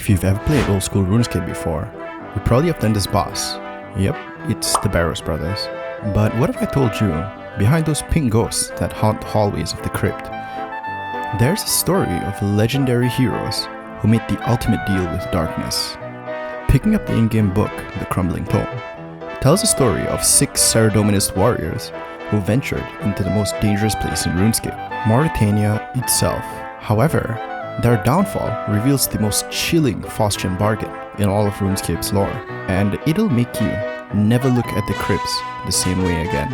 If you've ever played old school RuneScape before, you probably have done this boss. Yep, it's the Barrows brothers. But what if I told you, behind those pink ghosts that haunt the hallways of the crypt, there's a story of legendary heroes who made the ultimate deal with darkness. Picking up the in-game book, The Crumbling Tome, tells the story of 6 Saradominist warriors who ventured into the most dangerous place in RuneScape, Mauritania itself. However, their downfall reveals the most chilling Faustian bargain in all of RuneScape's lore, and it'll make you never look at the crypts the same way again.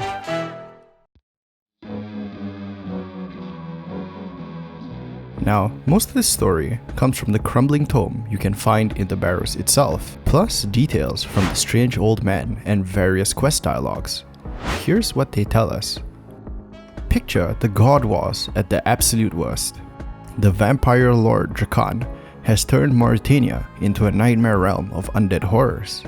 Now, most of this story comes from the Crumbling Tome you can find in the Barrows itself, plus details from the strange old man and various quest dialogues. Here's what they tell us. Picture the God Wars at the absolute worst. The vampire lord Drakan has turned Mauritania into a nightmare realm of undead horrors.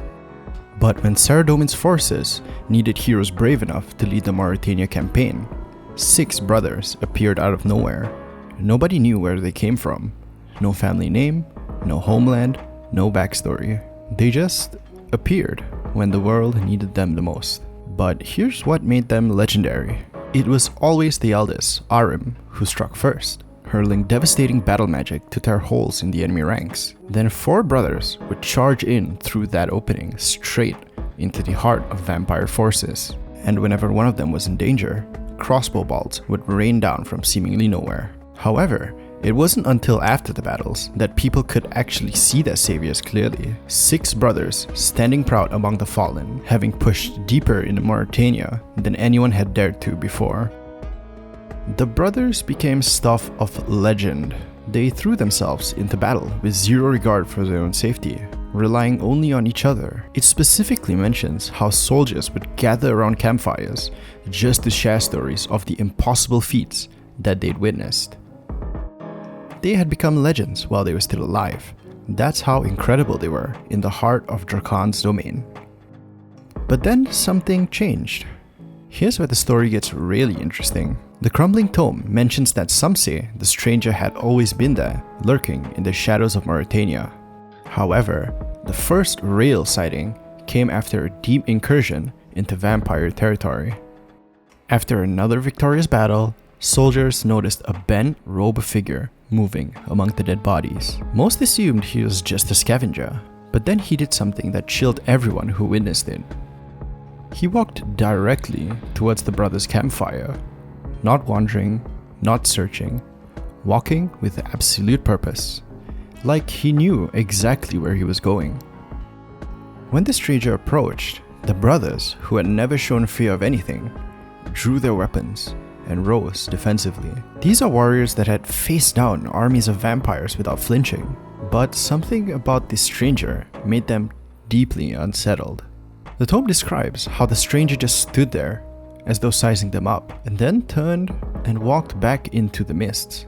But when Saradomin's forces needed heroes brave enough to lead the Mauritania campaign, 6 brothers appeared out of nowhere. Nobody knew where they came from. No family name, no homeland, no backstory. They just appeared when the world needed them the most. But here's what made them legendary. It was always the eldest, Arim, who struck first, hurling devastating battle magic to tear holes in the enemy ranks. Then 4 brothers would charge in through that opening straight into the heart of vampire forces. And whenever one of them was in danger, crossbow bolts would rain down from seemingly nowhere. However, it wasn't until after the battles that people could actually see their saviors clearly. 6 brothers standing proud among the fallen, having pushed deeper into Mauritania than anyone had dared to before. The brothers became stuff of legend. They threw themselves into battle with zero regard for their own safety, relying only on each other. It specifically mentions how soldiers would gather around campfires just to share stories of the impossible feats that they'd witnessed. They had become legends while they were still alive. That's how incredible they were in the heart of Drakan's domain. But then something changed. Here's where the story gets really interesting. The Crumbling Tome mentions that some say the stranger had always been there, lurking in the shadows of Mauritania. However, the first real sighting came after a deep incursion into vampire territory. After another victorious battle, soldiers noticed a bent robe figure moving among the dead bodies. Most assumed he was just a scavenger, but then he did something that chilled everyone who witnessed it. He walked directly towards the brothers' campfire, not wandering, not searching, walking with absolute purpose, like he knew exactly where he was going. When the stranger approached, the brothers, who had never shown fear of anything, drew their weapons and rose defensively. These are warriors that had faced down armies of vampires without flinching, but something about this stranger made them deeply unsettled. The tome describes how the stranger just stood there, as though sizing them up, and then turned and walked back into the mists.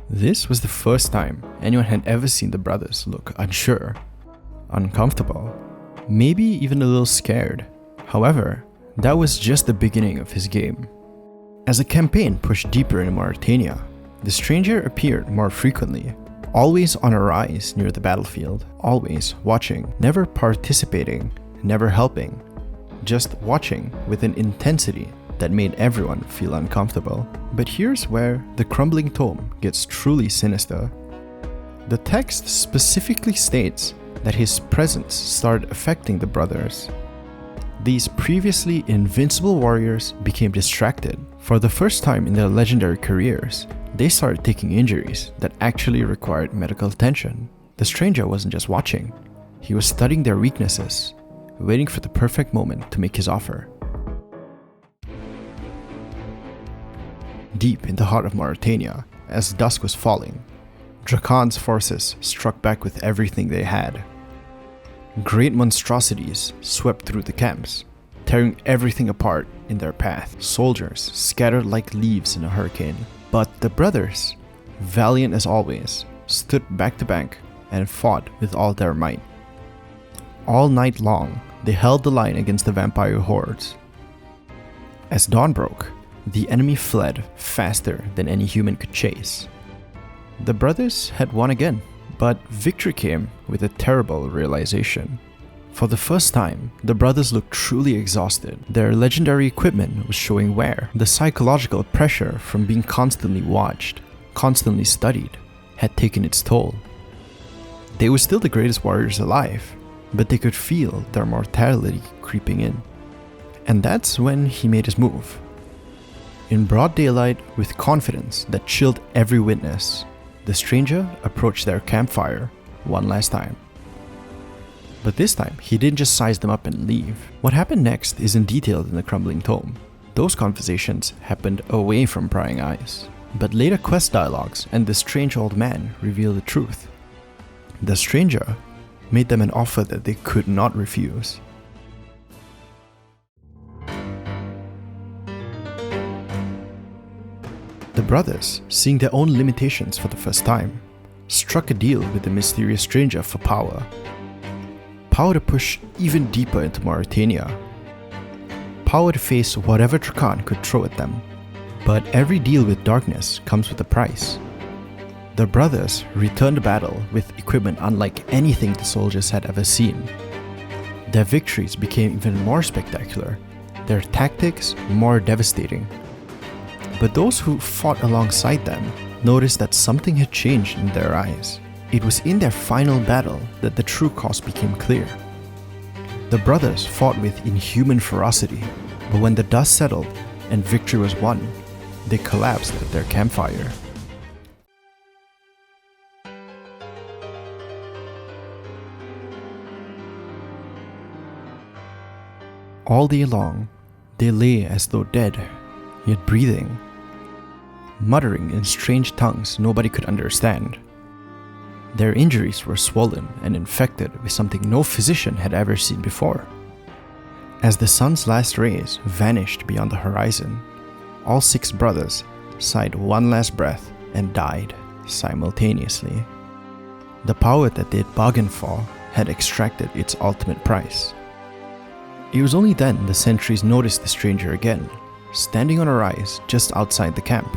This was the first time anyone had ever seen the brothers look unsure, uncomfortable, maybe even a little scared. However, that was just the beginning of his game. As the campaign pushed deeper into Mauritania, the stranger appeared more frequently, always on a rise near the battlefield, always watching, never participating, never helping, just watching with an intensity that made everyone feel uncomfortable. But here's where the Crumbling Tome gets truly sinister. The text specifically states that his presence started affecting the brothers. These previously invincible warriors became distracted. For the first time in their legendary careers, they started taking injuries that actually required medical attention. The stranger wasn't just watching, he was studying their weaknesses, waiting for the perfect moment to make his offer. Deep in the heart of Mauritania, as dusk was falling, Drakan's forces struck back with everything they had. Great monstrosities swept through the camps, tearing everything apart in their path. Soldiers scattered like leaves in a hurricane. But the brothers, valiant as always, stood back to back and fought with all their might. All night long, they held the line against the vampire hordes. As dawn broke, the enemy fled faster than any human could chase. The brothers had won again, But victory came with a terrible realization. For the first time, the brothers looked truly exhausted. Their legendary equipment was showing wear. The psychological pressure from being constantly watched, constantly studied, had taken its toll. They were still the greatest warriors alive, but they could feel their mortality creeping in. And that's when he made his move. In broad daylight, with confidence that chilled every witness, the stranger approached their campfire one last time. But this time, he didn't just size them up and leave. What happened next isn't detailed in the crumbling tome. Those conversations happened away from prying eyes. But later quest dialogues and the strange old man reveal the truth. The stranger made them an offer that they could not refuse. The brothers, seeing their own limitations for the first time, struck a deal with the mysterious stranger for power. Power to push even deeper into Mauritania. Power to face whatever Trakan could throw at them. But every deal with darkness comes with a price. The brothers returned to battle with equipment unlike anything the soldiers had ever seen. Their victories became even more spectacular, their tactics more devastating. But those who fought alongside them noticed that something had changed in their eyes. It was in their final battle that the true cost became clear. The brothers fought with inhuman ferocity, but when the dust settled and victory was won, they collapsed at their campfire. All day long, they lay as though dead, yet breathing, muttering in strange tongues nobody could understand. Their injuries were swollen and infected with something no physician had ever seen before. As the sun's last rays vanished beyond the horizon, all 6 brothers sighed one last breath and died simultaneously. The power that they had bargained for had extracted its ultimate price. It was only then the sentries noticed the stranger again, standing on a rise just outside the camp.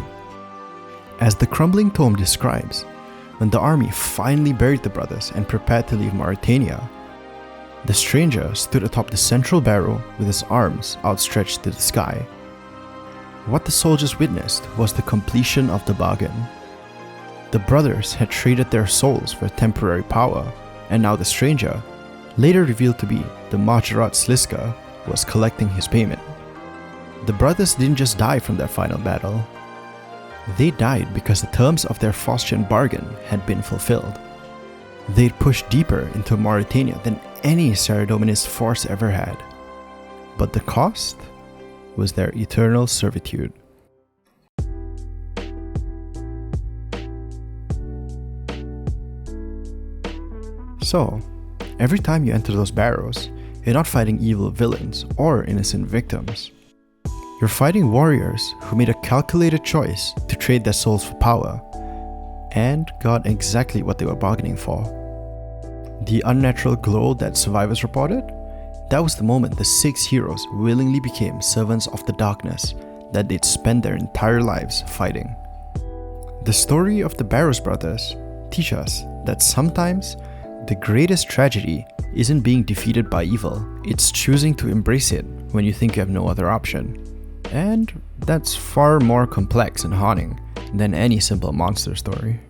As the crumbling tome describes, when the army finally buried the brothers and prepared to leave Mauritania, the stranger stood atop the central barrow with his arms outstretched to the sky. What the soldiers witnessed was the completion of the bargain. The brothers had traded their souls for temporary power, and now the stranger, later revealed to be the Majorat Sliska, was collecting his payment. The brothers didn't just die from their final battle. They died because the terms of their Faustian bargain had been fulfilled. They'd pushed deeper into Mauritania than any Saradominist force ever had. But the cost was their eternal servitude. So, every time you enter those barrows, you're not fighting evil villains or innocent victims. You're fighting warriors who made a calculated choice to trade their souls for power, and got exactly what they were bargaining for. The unnatural glow that survivors reported? That was the moment the 6 heroes willingly became servants of the darkness that they'd spent their entire lives fighting. The story of the Barrows brothers teach us that sometimes the greatest tragedy isn't being defeated by evil, it's choosing to embrace it when you think you have no other option. And that's far more complex and haunting than any simple monster story.